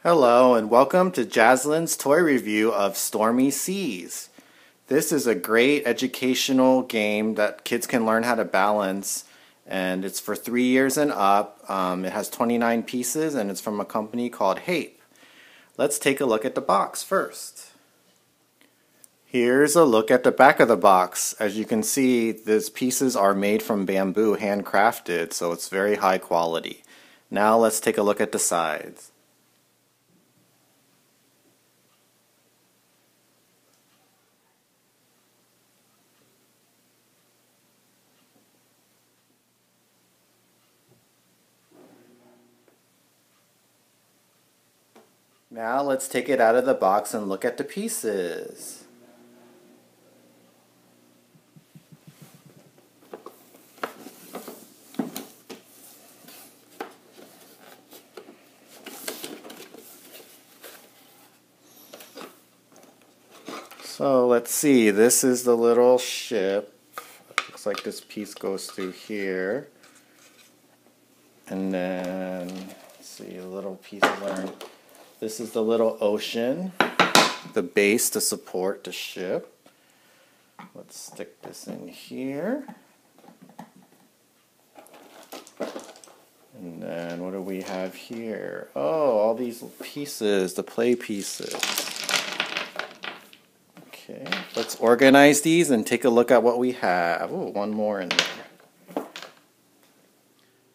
Hello and welcome to Jaslyn's toy review of Stormy Seas. This is a great educational game that kids can learn how to balance, and it's for 3 years and up. It has 29 pieces and it's from a company called Hape. Let's take a look at the box first. Here's a look at the back of the box. As you can see, these pieces are made from bamboo, handcrafted, so it's very high quality. Now let's take a look at the sides. Now let's take it out of the box and look at the pieces. So let's see, this is the little ship. Looks like this piece goes through here. And then, let's see, a little piece of iron. This is the little ocean, the base to support the ship. Let's stick this in here. And then what do we have here? Oh, all these pieces, the play pieces. Okay, let's organize these and take a look at what we have. Oh, one more in there.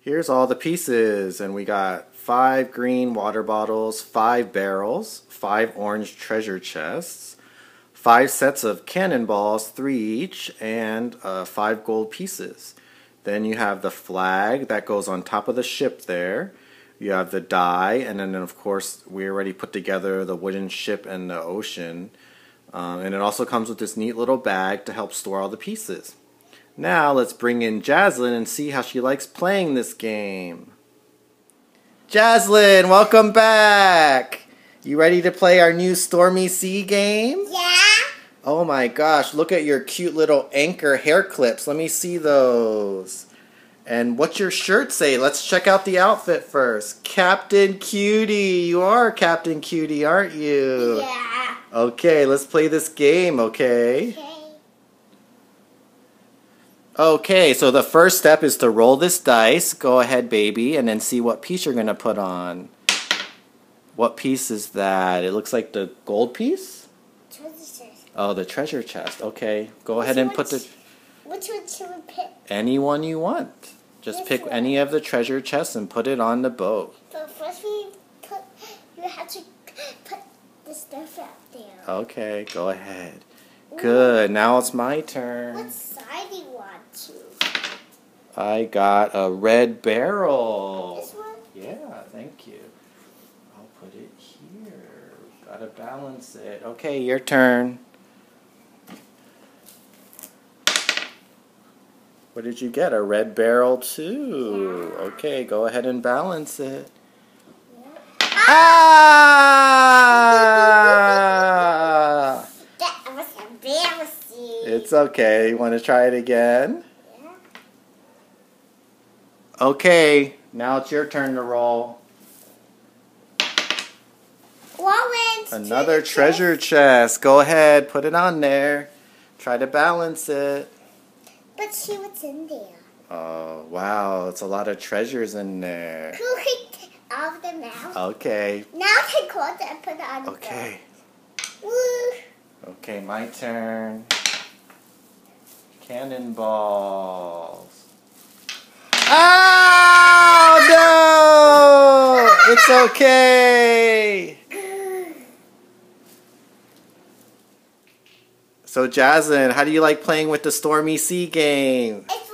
Here's all the pieces, and we got 5 green water bottles, 5 barrels, 5 orange treasure chests, 5 sets of cannonballs, 3 each, and 5 gold pieces. Then you have the flag that goes on top of the ship there. You have the die, and then of course we already put together the wooden ship and the ocean. And it also comes with this neat little bag to help store all the pieces. Now let's bring in Jaslyn and see how she likes playing this game. Jaslyn, welcome back! You ready to play our new Stormy Sea game? Yeah. Oh my gosh, look at your cute little anchor hair clips. Let me see those. And what's your shirt say? Let's check out the outfit first. Captain Cutie. You are Captain Cutie, aren't you? Yeah. Okay, let's play this game, okay? Okay. Okay, so the first step is to roll this dice. Go ahead, baby, and then see what piece you're going to put on. What piece is that? It looks like the gold piece? Treasure chest. Oh, the treasure chest. Okay, go ahead and put the... Which one should we pick? Any one you want. Just This pick one. any of the treasure chests and put it on the boat. So first you have to put the stuff out there. Okay, go ahead. Good, now it's my turn. What side do you want to? I got a red barrel. This one? Yeah, thank you. I'll put it here. Gotta balance it. Okay, your turn. What did you get? A red barrel too. Yeah. Okay, go ahead and balance it. Yeah. Ah! That was embarrassing. It's okay. You want to try it again? Yeah. Okay, now it's your turn to roll. Orange. Another treasure chest. Go ahead, put it on there. Try to balance it. But see what's in there. Oh, wow. It's a lot of treasures in there. Who can take all of them out? Okay. Now take one and put it on Okay. the Woo. Okay, my turn. Cannonballs. Oh, no! It's okay. So, Jaslyn, how do you like playing with the Stormy Sea game? It's